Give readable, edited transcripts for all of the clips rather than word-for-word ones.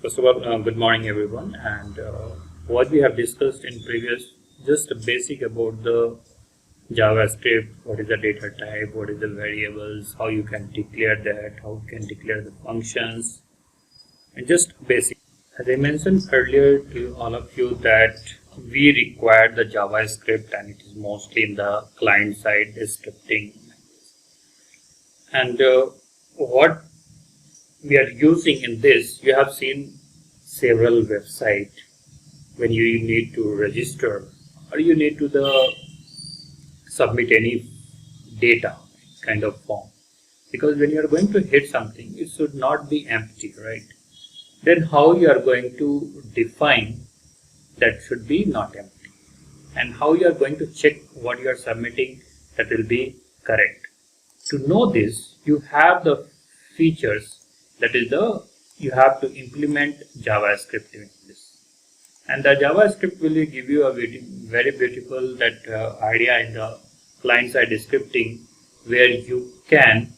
First of all, good morning everyone. And what we have discussed in previous, just a basic about the JavaScript, what is the data type, what is the variables, how you can declare that, how you can declare the functions, and just basic. As I mentioned earlier to all of you that we require the JavaScript and it is mostly in the client side scripting. And what we are using in this, you have seen several websites when you need to register or you need to submit any data kind of form, because when you are going to hit something it should not be empty, right? Then how you are going to define that should be not empty, and how you are going to check what you are submitting that will be correct. To know this, you have the features, that is you have to implement JavaScript in this, and the JavaScript will give you a very beautiful idea in the client side scripting, where you can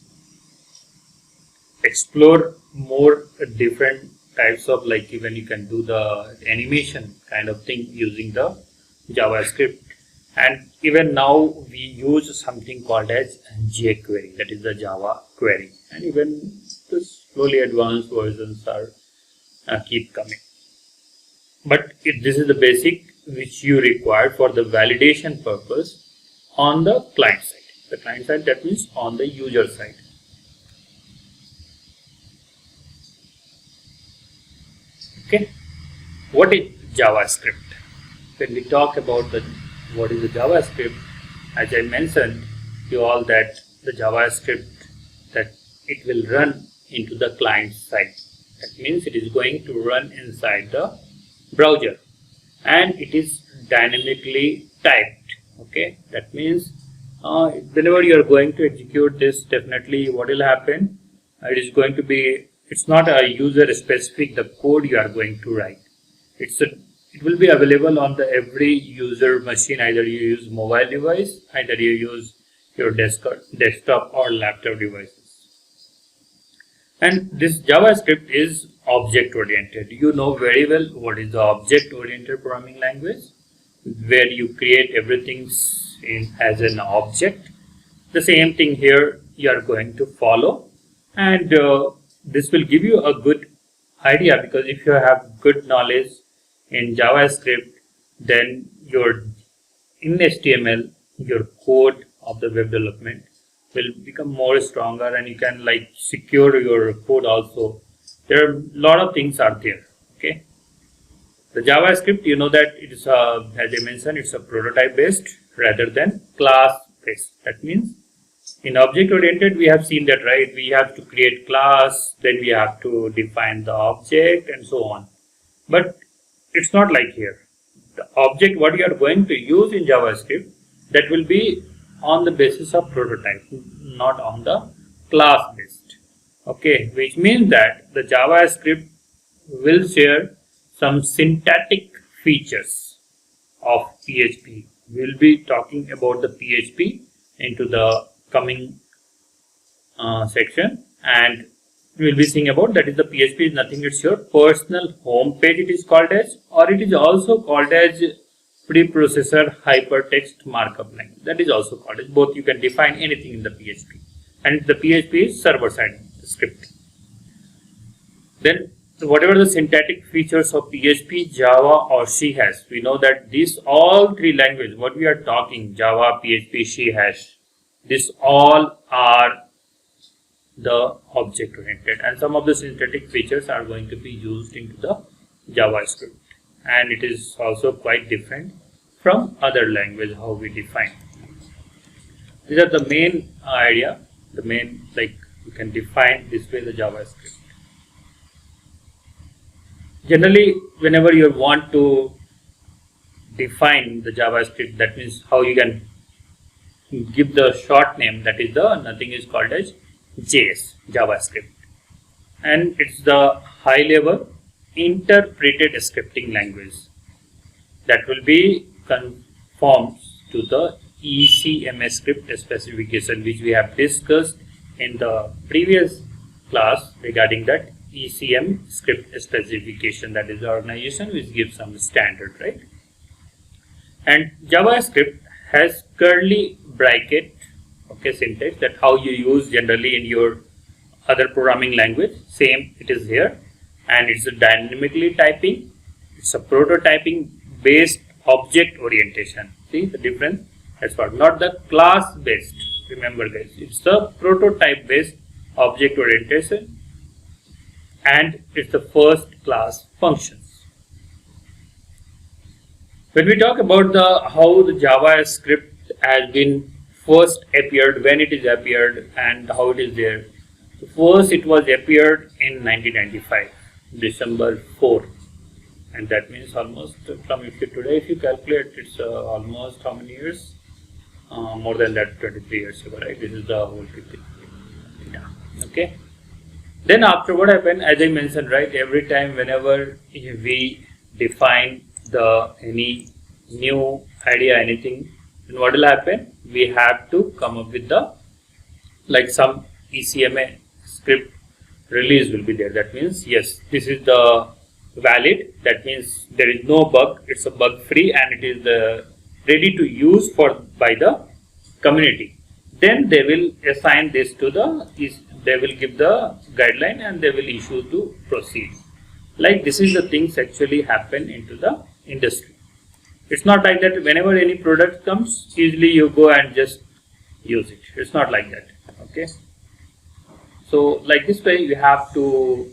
explore more different types of, like even you can do the animation kind of thing using the JavaScript. And even now we use something called as jQuery, that is the Java query, and even the slowly advanced versions are keep coming. But this is the basic which you require for the validation purpose on the client side. The client side, that means on the user side. Okay, what is JavaScript? When we talk about what is the JavaScript, as I mentioned you all that the JavaScript, that it will run into the client side. That means it is going to run inside the browser and it is dynamically typed. Okay, that means whenever you are going to execute this, definitely what will happen, it is going to be, it's not a user specific the code you are going to write. It will be available on the every user machine. Either you use mobile device, either you use your desktop or laptop devices. And this JavaScript is object oriented. You know very well what is the object oriented programming language, where you create everything as an object. The same thing here you are going to follow, and this will give you a good idea, because if you have good knowledge in JavaScript, then in HTML your code of the web development will become more stronger, and you can secure your code also. There are a lot of things are there. Okay, the JavaScript, you know that it is as I mentioned, it's a prototype based rather than class based. That means in object oriented we have seen that, right? We have to create class, then we have to define the object and so on. But it's not like here. The object what you are going to use in JavaScript, that will be on the basis of prototype, not on the class based. Okay, which means that the JavaScript will share some syntactic features of PHP. We'll be talking about the PHP into the coming section, and we'll be seeing about that is the PHP is nothing, it's your personal home page it is called as, or it is also called as preprocessor hypertext markup language. That is also called as, both you can define anything in the PHP, and the PHP is server side script. Then whatever the syntactic features of PHP, Java or C hash, we know that these all three languages what we are talking, Java, PHP, C hash, this all are the object oriented, and some of the synthetic features are going to be used into the JavaScript, and it is also quite different from other language how we define. These are the main idea, the main, you can define this way the JavaScript. Generally whenever you want to define the JavaScript, that means how you can give the short name, that is the nothing is called as JS, JavaScript, and it's the high level interpreted scripting language that will be conforms to the ECMS script specification, which we have discussed in the previous class regarding that ECM script specification, that is the organization which gives some standard, right? And JavaScript has curly bracket, okay, syntax, that how you use generally in your other programming language. Same it is here, and it's a dynamically typing. It's a prototyping based object orientation. See the difference? That's what, not the class based. Remember guys, it's the prototype based object orientation, and it's the first class functions. When we talk about how the JavaScript has been first appeared, when it is appeared, and how it is there. So first it was appeared in 1995, December 4, and that means almost from today, if you calculate, it's almost how many years? More than that, 23 years ago, right? This is the whole thing. Yeah. Okay. Then after what happened, as I mentioned, right, every time whenever we define any new idea, anything, then what will happen? We have to come up with some ECMA script release will be there. That means yes, this is the valid. That means there is no bug. It's a bug free, and it is ready to use by the community. Then they will assign this to they will give the guideline, and they will issue to proceed. Like this is the things actually happen into the industry. It's not like that whenever any product comes, easily you go and just use it. It's not like that. Okay. So like this way you have to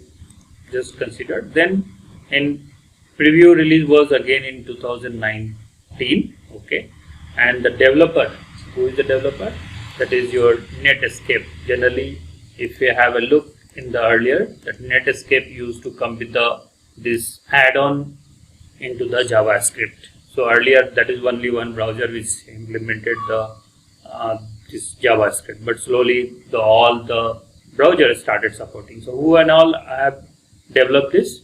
just consider. Then in preview release was again in 2019. Okay. And the developer, who is the developer? That is your Netscape. Generally, if you have a look in the earlier, that Netscape used to come with this add-on into the JavaScript. So earlier that is only one browser which implemented this JavaScript, but slowly all the browsers started supporting. So who and all have developed this?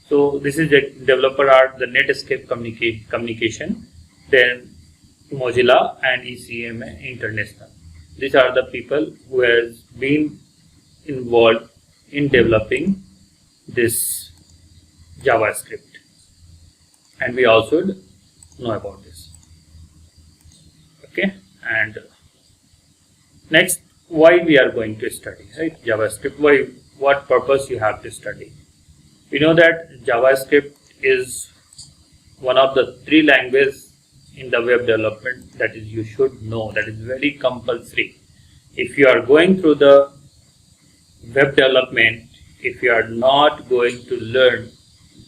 So this is the developer are the Netscape communication, then Mozilla and ECMA International. These are the people who has been involved in developing this JavaScript, and we also know about this. Okay, and next, why we are going to study, right? JavaScript. Why? What purpose you have to study? We know that JavaScript is one of the 3 languages in the web development that is you should know, that is very compulsory. If you are going through the web development, if you are not going to learn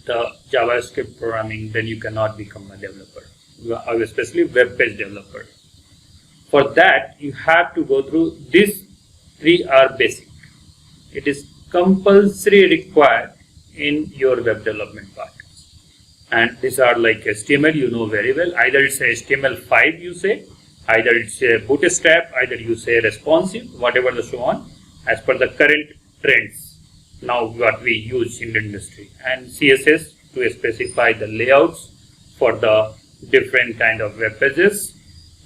the JavaScript programming, then you cannot become a developer, especially web page developer. For that, you have to go through these 3 are basic. It is compulsory required in your web development part. And these are like HTML, you know very well. Either it's HTML5 you say, either it's a bootstrap, either you say responsive, whatever the so on, as per the current trends. Now what we use in the industry, and CSS to specify the layouts for the different kind of web pages,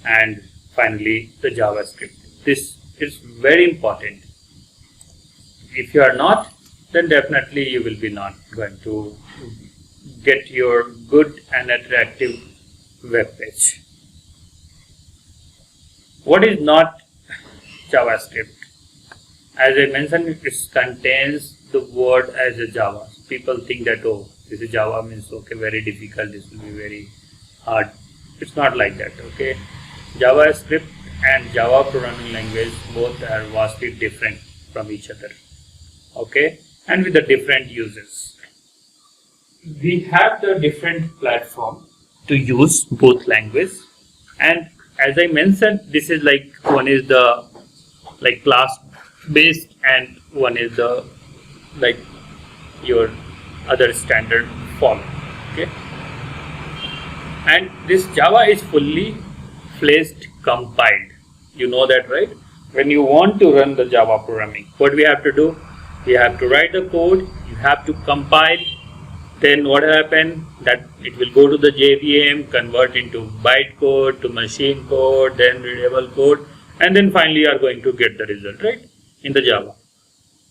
and finally the JavaScript. This is very important. If you are not, then definitely you will be not going to get your good and attractive web page. What is not JavaScript? As I mentioned, it contains the word as a Java. People think that, oh, this is Java means okay, very difficult, this will be very hard. It's not like that. Okay, JavaScript and Java programming language both are vastly different from each other. Okay, and with the different uses. We have the different platform to use both language, and as I mentioned, this is like one is the like class based and one is the like your other standard form. Okay, and this Java is fully fledged compiled. You know that, right? When you want to run the Java programming, what we have to do? We have to write the code, you have to compile, then what happen? That it will go to the JVM, convert into bytecode to machine code, then readable code, and then finally you are going to get the result, right, in the Java.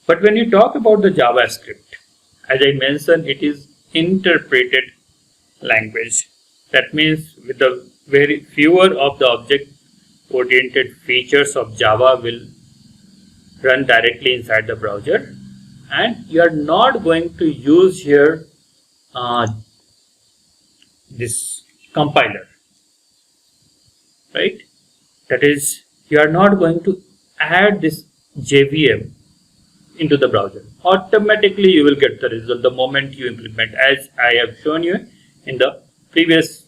But when you talk about the JavaScript, as I mentioned, it is interpreted language. That means with the very fewer of the object-oriented features of Java will run directly inside the browser, and you are not going to use here this compiler, right? That is, you are not going to add this JVM into the browser. Automatically you will get the result the moment you implement, as I have shown you in the previous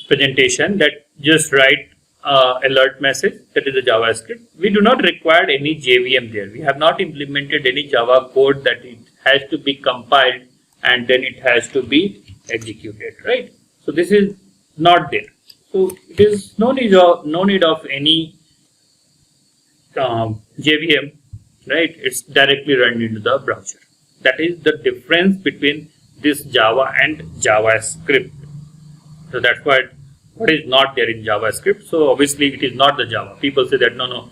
presentation, that just write alert message, that is a JavaScript. We do not require any JVM there. We have not implemented any Java code that it has to be compiled and then it has to be executed, right? So this is not there. So it is no need of any JVM, right? It's directly run into the browser. That is the difference between this Java and JavaScript. So that's what is not there in JavaScript. So obviously it is not the Java. People say that no,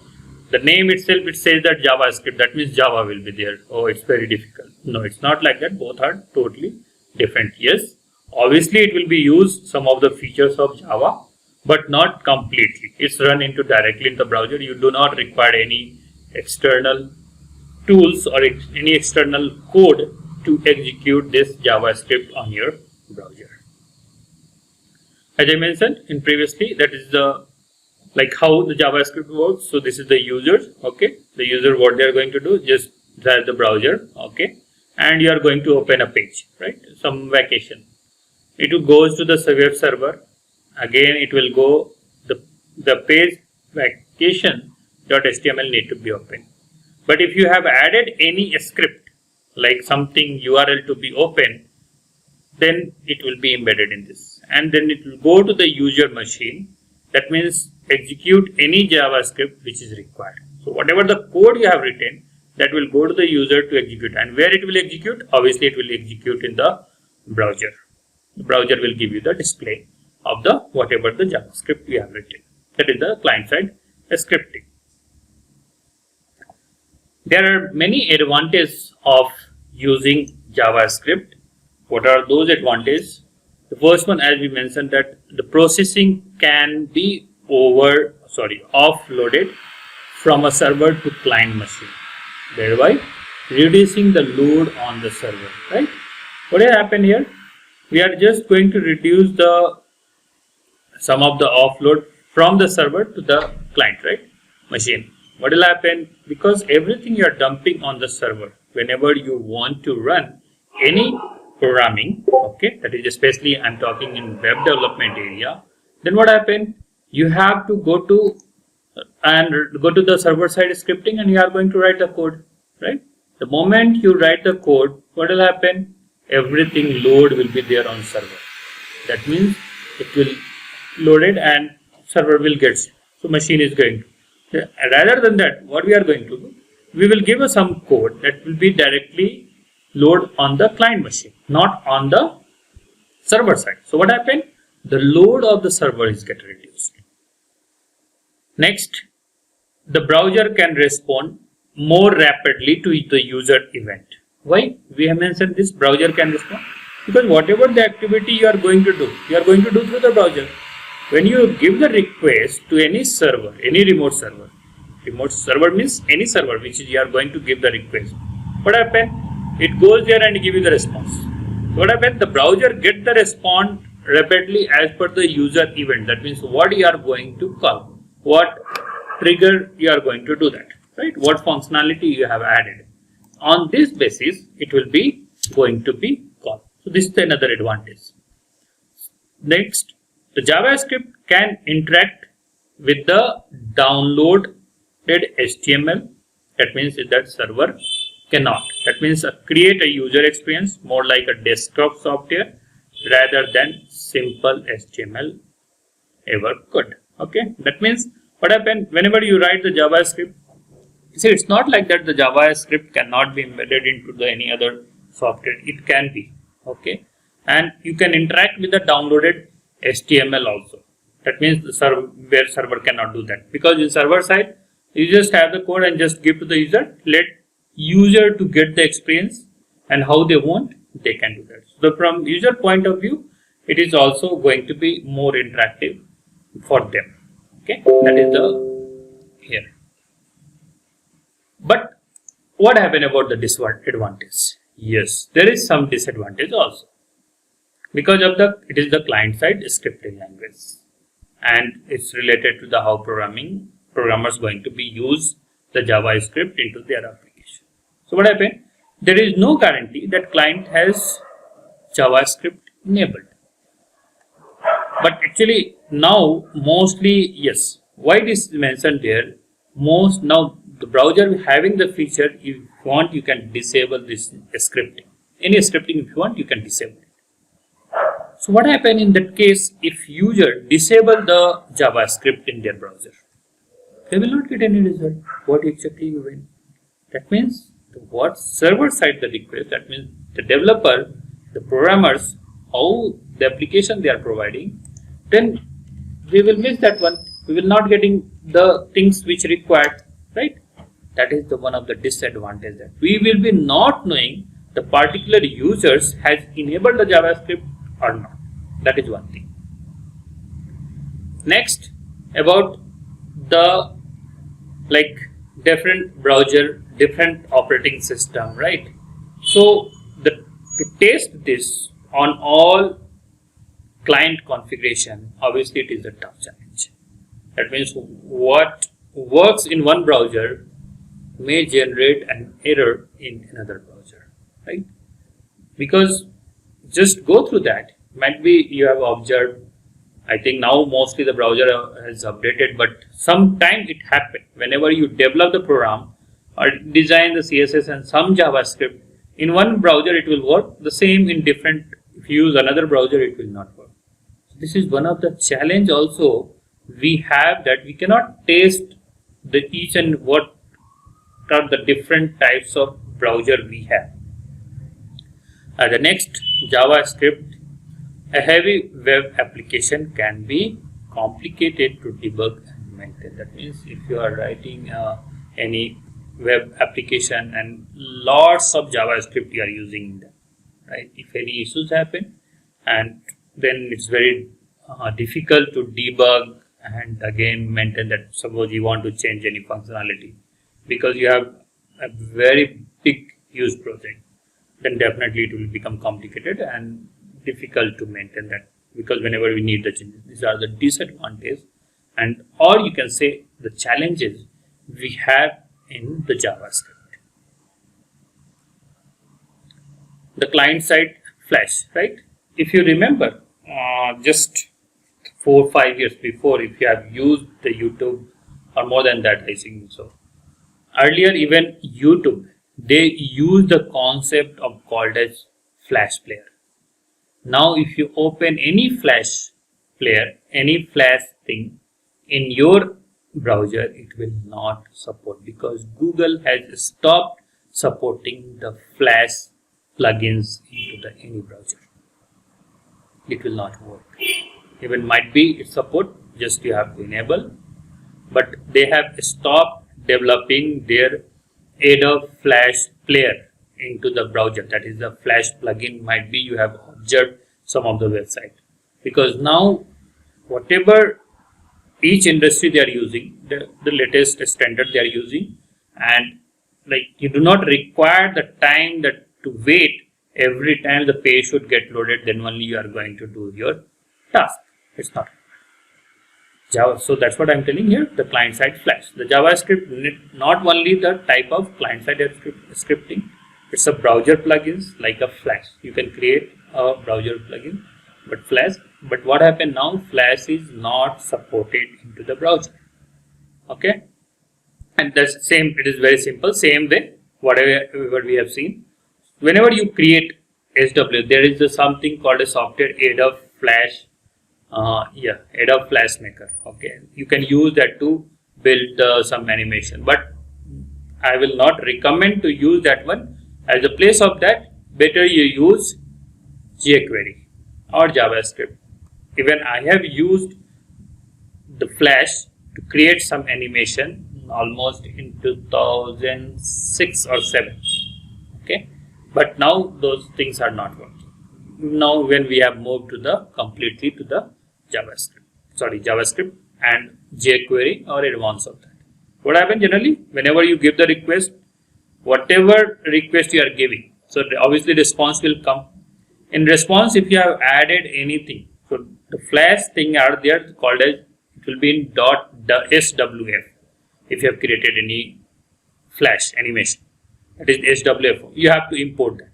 the name itself, it says that JavaScript, that means Java will be there. Oh, it's very difficult. No, it's not like that. Both are totally different. Yes, obviously it will be used some of the features of Java, but not completely. It's run into directly in the browser. You do not require any external tools or any external code to execute this JavaScript on your browser. As I mentioned in previously, that is the how the JavaScript works. So this is the user, okay? The user, what they are going to do, just drive the browser, okay? And you are going to open a page, right? Some vacation. It goes to the web server. Again, it will go the page vacation.html need to be open. But if you have added any script, like something URL to be open, then it will be embedded in this, and then it will go to the user machine. That means execute any JavaScript which is required. So whatever the code you have written, that will go to the user to execute. And where it will execute? Obviously it will execute in the browser. The browser will give you the display of the whatever the JavaScript you have written. That is the client side scripting. There are many advantages of using JavaScript. What are those advantages? The first one, as we mentioned, that the processing can be offloaded from a server to client machine, thereby reducing the load on the server, right? What will happen here? We are just going to reduce some of the offload from the server to the client, right? Machine. What will happen? Because everything you are dumping on the server, whenever you want to run any programming, okay, that is especially I'm talking in web development area, then what happen? You have to go to the server side scripting and you are going to write the code, right? The moment you write the code, what will happen? Everything load will be there on server. That means it will load it and server will get, so machine is going to. Rather than that, what we are going to do, we will give some code that will be directly load on the client machine, not on the server side. So what happened? The load of the server is get reduced. Next, the browser can respond more rapidly to the user event. Why? We have mentioned this browser can respond because whatever the activity you are going to do, you are going to do through the browser. When you give the request to any server, any remote server means any server which you are going to give the request. What happens? It goes there and give you the response. What happens? The browser get the response rapidly as per the user event. That means what you are going to call, what trigger you are going to do that, right? What functionality you have added. On this basis, it will be going to be called. So this is another advantage. Next, the JavaScript can interact with the downloaded HTML. That means that server cannot. That means create a user experience more like a desktop software rather than simple HTML ever could. Okay, that means what happens whenever you write the JavaScript. See, it's not like that the JavaScript cannot be embedded into any other software. It can be, okay, and you can interact with the downloaded HTML also. That means the server cannot do that, because in server side you just have the code and just give to the user, let user to get the experience, and how they want, they can do that. So from user point of view, it is also going to be more interactive for them. Okay, that is the here. But what happened about the disadvantage? Yes, there is some disadvantage also, because of it is the client side scripting language, and it's related to the how programmers going to be use the JavaScript into their application. So what happened? There is no guarantee that client has JavaScript enabled. But actually now mostly yes. Why this is mentioned there? Most now the browser having the feature, if you want you can disable this scripting. Any scripting if you want you can disable it. So what happens in that case if user disable the JavaScript in their browser? They will not get any result. What exactly you win? That means what server side the request, that means the developer, the programmers, how the application they are providing, then we will miss that one. We will not getting the things which required, right? That is the one of the disadvantage, that we will be not knowing the particular users has enabled the JavaScript or not. That is one thing. Next, about the different browser, different operating system, right? So to test this on all client configuration, obviously it is a tough challenge. That means what works in one browser may generate an error in another browser, right? Because just go through that. Might be you have observed, I think now mostly the browser has updated, but sometimes it happens whenever you develop the program or design the CSS and some JavaScript in one browser, it will work the same in different. If you use another browser, it will not work. So this is one of the challenge also we have, that we cannot test the each and what are the different types of browser we have. The next, JavaScript. A heavy web application can be complicated to debug and maintain. That means if you are writing any web application and lots of JavaScript you are using them, right? If any issues happen, and then it's very difficult to debug and again maintain that. Suppose you want to change any functionality because you have a very big use project, then definitely it will become complicated and difficult to maintain that, because whenever we need the changes, these are the disadvantages, and or you can say the challenges we have in the JavaScript. The client side Flash, right? If you remember, just 4 or 5 years before, if you have used the YouTube, or more than that, I think so. Earlier, even YouTube, they use the concept of called as Flash player. Now, if you open any Flash player, any Flash thing in your browser, it will not support, because Google has stopped supporting the Flash plugins into any browser. It will not work. Even might be it support, just you have to enable, but they have stopped developing their Adobe Flash player into the browser. That is the Flash plugin. Might be you have observed some of the website, because now whatever each industry they are using, the latest standard they are using, and you do not require the time that to wait every time the page should get loaded, then only you are going to do your task. It's not Java. So that's what I'm telling here, the client side Flash. The JavaScript, not only the type of client side scripting, it's a browser plugins like a Flash. You can create a browser plugin, but Flash. But what happened now? Flash is not supported into the browser. Okay, and that's same. It is very simple. Same way, whatever we have seen. Whenever you create SW, there is something called a software Adobe Flash. Adobe Flash Maker. Okay, you can use that to build some animation, but I will not recommend to use that one. As a place of that, better you use jQuery or JavaScript. Even I have used the Flash to create some animation almost in 2006 or 7. Okay, But now those things are not working. Now when we have moved to the completely to the JavaScript and jQuery or advanced of that. What happens generally? Whenever you give the request, whatever request you are giving, so obviously response will come. In response, if you have added anything, so the flash thing are there called as, it will be in .swf. If you have created any flash animation, that is SWF, you have to import that.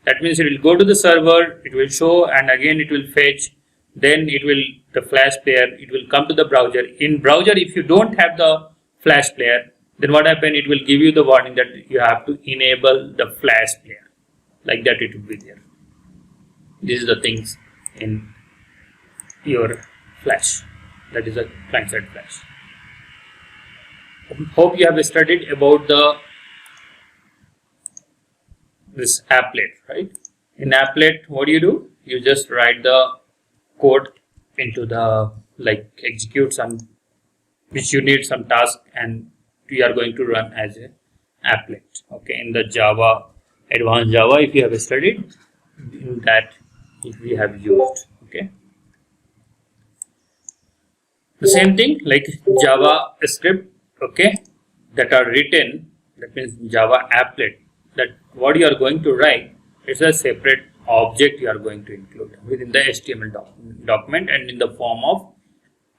That means it will go to the server, it will show, and again it will fetch. Then it will, the flash player, it will come to the browser. In browser, if you don't have the flash player, then what happen? It will give you the warning that you have to enable the flash player. Like that it will be there. These are the things in your flash. That is a client-side flash. Hope you have studied about this applet, right? In applet, what do? You just write the code into the, like, execute some, which you need some task, and we are going to run as a applet. Okay, in the Java, advanced Java, if you have studied, in that we have used. Okay, the same thing like JavaScript, okay, that are written, that means Java applet, that what you are going to write is a separate object you are going to include within the HTML document and in the form of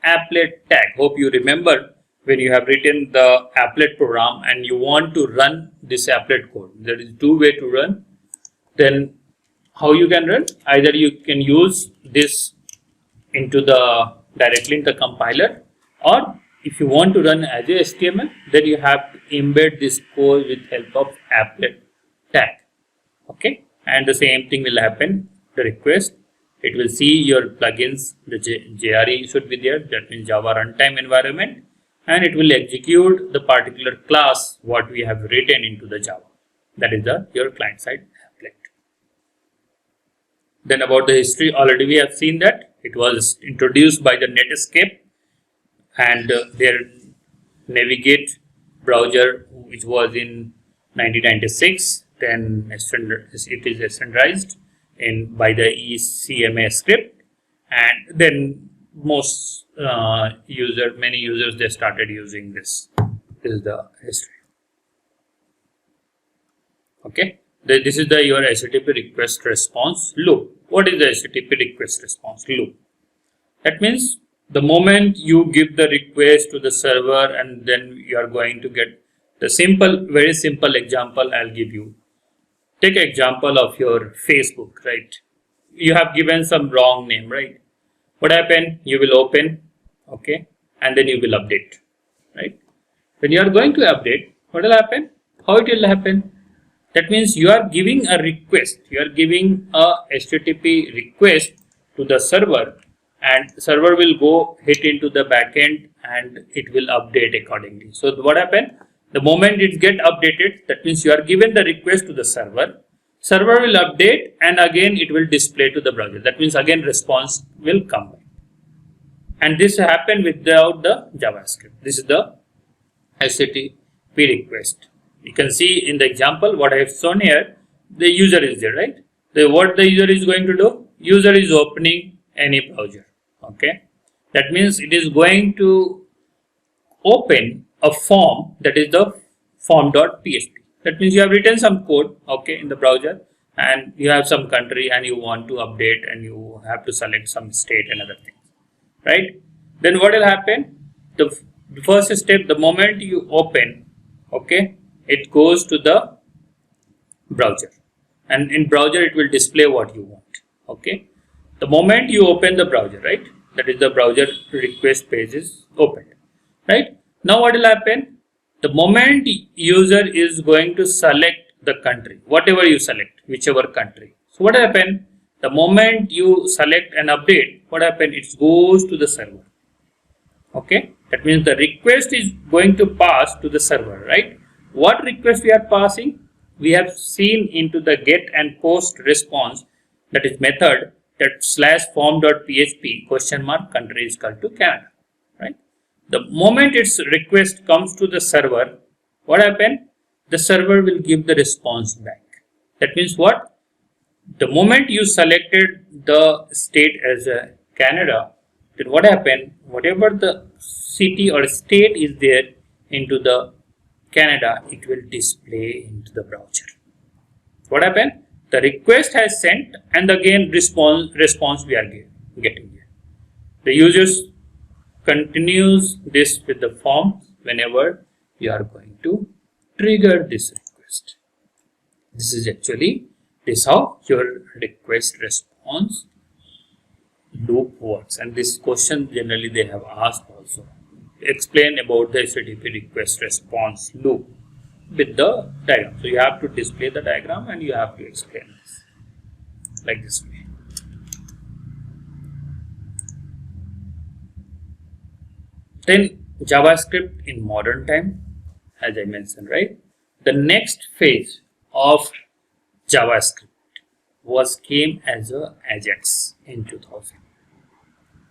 applet tag. Hope you remember when you have written the applet program and you want to run this applet code. There is two ways to run. Then how you can run? Either you can use this into the directly in the compiler, or if you want to run as a HTML, then you have to embed this code with help of applet tag. Okay, and the same thing will happen. The request, it will see your plugins, the JRE should be there, that means Java runtime environment, and it will execute the particular class what we have written into the Java. That is your client side applet. Then about the history, already we have seen that it was introduced by the Netscape and their Navigate browser, which was in 1996. Then it is standardized by the ECMA script, and then many users they started using this. This is the history. Okay, this is your HTTP request response loop. What is the HTTP request response loop? That means the moment you give the request to the server, and then you are going to get the very simple example I'll give you. Take an example of your Facebook, right? You have given some wrong name, right? What happened? You will open, okay, and then you will update, right? When you are going to update, what will happen? How it will happen? That means you are giving a request. You are giving a HTTP request to the server, and server will go hit into the backend and it will update accordingly. So what happened? The moment it get updated, that means you are given the request to the server. Server will update and again it will display to the browser. That means again response will come back. And this happened without the JavaScript. This is the HTTP request. You can see in the example what I have shown here, the user is there, right? What the user is going to do? User is opening any browser. Okay. That means it is going to open a form, that is the form.php. That means you have written some code, okay, in the browser, and you have some country and you want to update and you have to select some state and other things, right? Then what will happen? The first step, the moment you open, okay, it goes to the browser, and in browser it will display what you want. Okay, the moment you open the browser, right, that is the browser request page is opened, right? Now what will happen? The moment user is going to select the country, whatever you select, whichever country. So what happen? The moment you select an update, what happen? It goes to the server. Okay, that means the request is going to pass to the server, right? What request we are passing? We have seen into the get and post response, that is method, that /form.php country is equal to Canada, right? The moment its request comes to the server, what happen? The server will give the response back. That means what? The moment you selected the state as a Canada, then what happened? Whatever the city or state is there into the Canada, it will display into the browser. What happened? The request has sent, and again response we are getting here. The users continues this with the form whenever you are going to trigger this request. This is actually how your request response loop works, and this question generally they have asked also. Explain about the HTTP request response loop with the diagram. So you have to display the diagram and you have to explain this like this way. Then JavaScript in modern time, as I mentioned, right? The next phase of JavaScript came as a Ajax in 2000.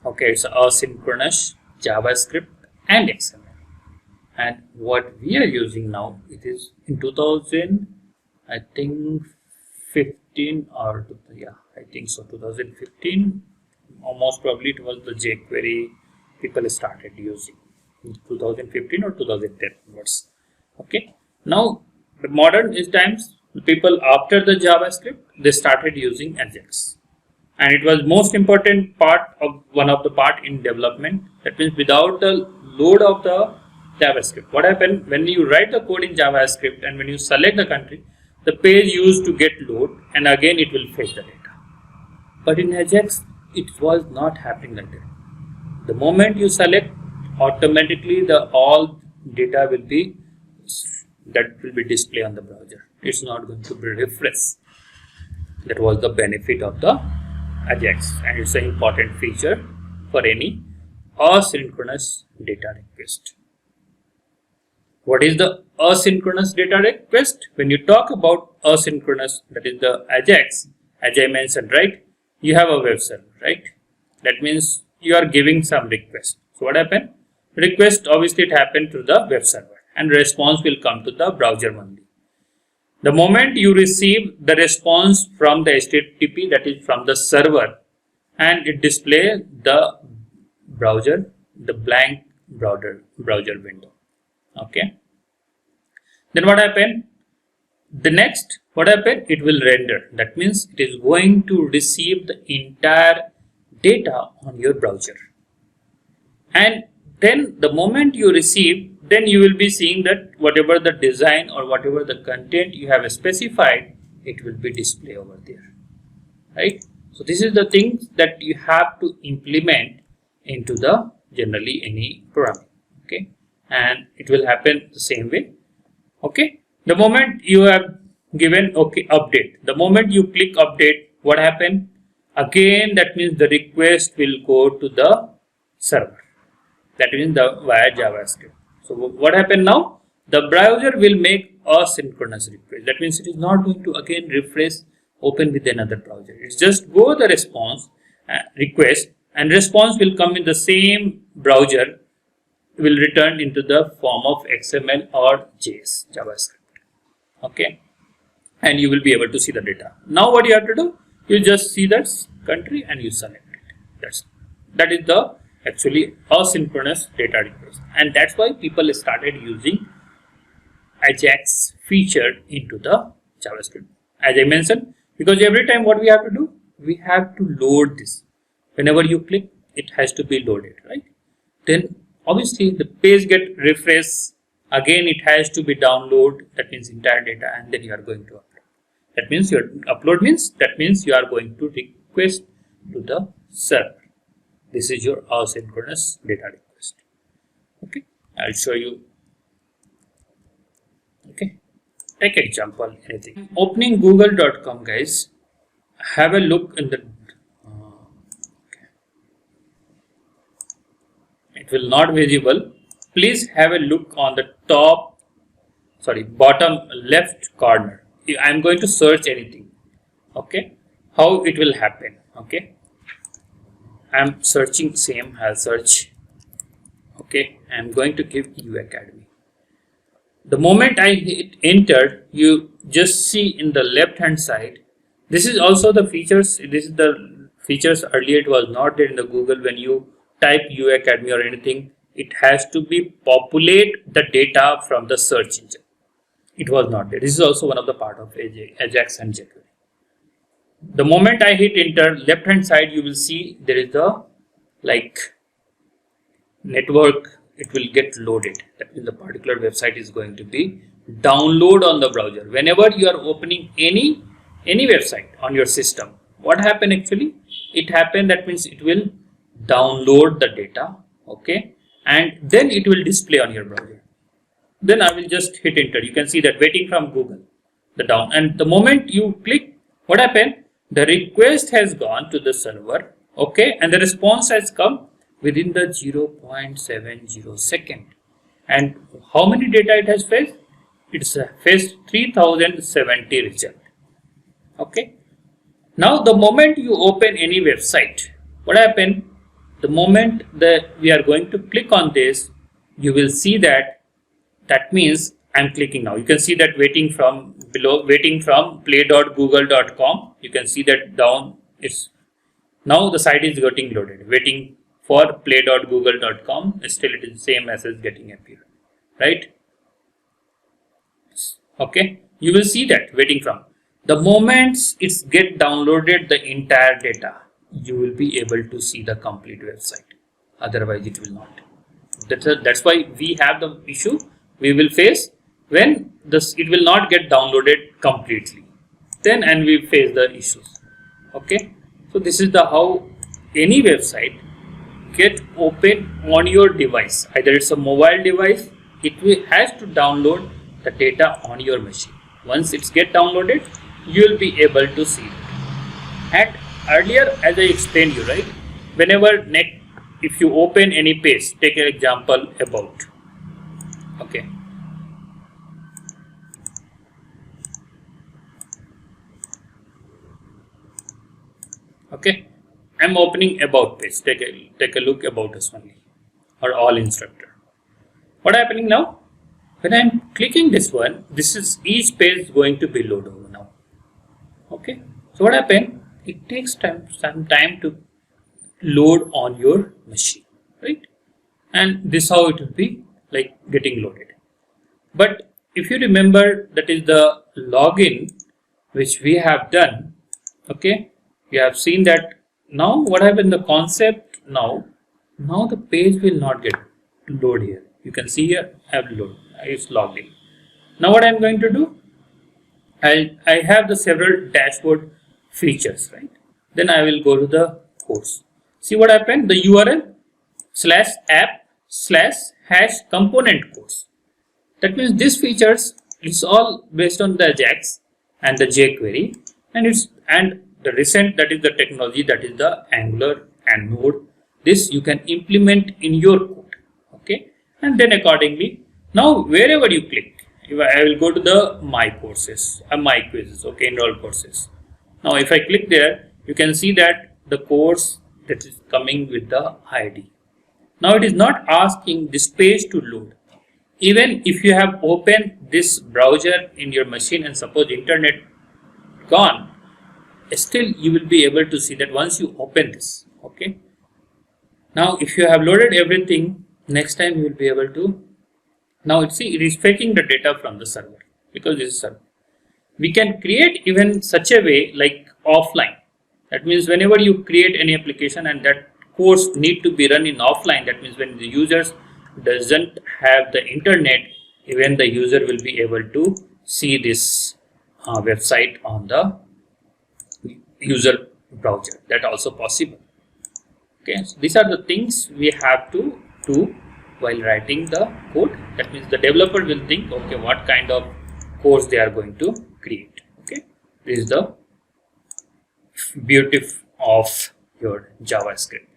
Okay, it's asynchronous JavaScript and XML. And what we are using now, it is in 2000, I think 15 or I think so 2015, almost probably it was the jQuery people started using in 2015 or 2010 onwards. Okay, now the modern times, the people after the JavaScript, they started using Ajax, and it was most important part of one of the part in development. That means without the load of the JavaScript, what happened when you write the code in JavaScript and when you select the country, the page used to get load and again it will fetch the data. But in Ajax, it was not happening like that. The moment you select, automatically the all data will be displayed on the browser. It's not going to be refreshed. That was the benefit of the Ajax, and it's an important feature for any asynchronous data request. What is the asynchronous data request? When you talk about asynchronous, that is the Ajax, as I mentioned, right? You have a web server, right? That means you are giving some request. So what happened? Request, obviously it happened through the web server, and response will come to the browser only. The moment you receive the response from the HTTP, that is from the server, and it display the browser, the blank browser window. Okay. Then what happened? The next, what happened? It will render. That means it is going to receive the entire data on your browser. And then the moment you receive, then you will be seeing that whatever the design or whatever the content you have specified, it will be displayed over there, right? So this is the things that you have to implement into the generally any programming, okay? And it will happen the same way, okay? The moment you have given okay update, the moment you click update, what happened? Again, that means the request will go to the server. That means via JavaScript. So what happened now? The browser will make asynchronous request. That means it is not going to again refresh, open with another browser. It's just go the response request, and response will come in the same browser, will return into the form of XML or JS, JavaScript. Okay, and you will be able to see the data. Now what you have to do? You just see that country and you select it. That is the actually asynchronous data request, and that's why people started using Ajax feature into the JavaScript, as I mentioned, because every time what we have to do, we have to load this. Whenever you click, it has to be loaded, right? Then obviously the page get refreshed, again it has to be download, that means entire data, and then you are going to upload. That means your upload means, that means you are going to request to the server. This is your asynchronous data request. Okay, I'll show you. Okay, take example, anything. Opening google.com, guys. Have a look in the okay. It will not visible. Please have a look on the bottom left corner. I'm going to search anything. Okay, how it will happen. Okay, I'm searching same. I'll search. Okay, I'm going to give U Academy. The moment I hit enter, you just see in the left hand side, this is also the features. This is the features earlier it was not there in the Google. When you type Uacademy or anything, it has to be populate the data from the search engine. It was not there. This is also one of the part of Ajax and jQuery. The moment I hit enter, left hand side you will see there is the like network. It will get loaded. That means the particular website is going to be download on the browser. Whenever you are opening any website on your system, what happen actually? It happen, that means it will download the data, okay, and then it will display on your browser. Then I will just hit enter. You can see that waiting from Google, the down, and the moment you click, what happened? The request has gone to the server, okay, and the response has come within the 0.70 second. And how many data it has faced? It's faced 3070 result. Okay. Now the moment you open any website, what happened? The moment that we are going to click on this, you will see that means I'm clicking now. You can see that waiting from below, waiting from play.google.com. You can see that down. It's now the site is getting loaded. Waiting for play.google.com. Still it is the same message getting appear, right? Okay. You will see that waiting from. The moment it's get downloaded the entire data, you will be able to see the complete website. Otherwise, it will not. That's why we have the issue we will face when it will not get downloaded completely. Then and we face the issues. Okay. So this is the how any website get open on your device. Either it's a mobile device, has to download the data on your machine. Once it's get downloaded, you will be able to see it. And earlier, as I explained you, right, whenever if you open any page, take an example about, okay, I'm opening about page. Take a look about us only, or all instructor. What happening now? When I'm clicking this one, this is each page going to be loaded over now. Okay, so what happened? It takes some time to load on your machine, right? And this how it will be like getting loaded. But if you remember, that is the login which we have done. Okay, we have seen that now what happened, the concept now the page will not get load here. You can see here I have load. It's logged in. Now what I'm going to do, I have the several dashboard features, right? Then I will go to the course. See what happened? The URL /app/#component course. That means this features is all based on the Ajax and the jQuery, and the recent, that is the technology, that is the Angular and Node. This you can implement in your code, okay? And then accordingly, now wherever you click, I will go to the my courses, my quizzes, okay, enroll courses. Now if I click there, you can see that the course that is coming with the ID. Now it is not asking this page to load. Even if you have opened this browser in your machine and suppose internet gone, still you will be able to see that once you open this, okay. Now if you have loaded everything, next time you will be able to. Now it is fetching the data from the server, because this is server. We can create even such a way like offline. That means whenever you create any application and that course need to be run in offline, that means when the users doesn't have the internet, even the user will be able to see this website on the user browser. That also possible. Okay, so these are the things we have to do while writing the code. That means the developer will think, okay, what kind of course they are going to create. Okay, this is the beauty of your JavaScript.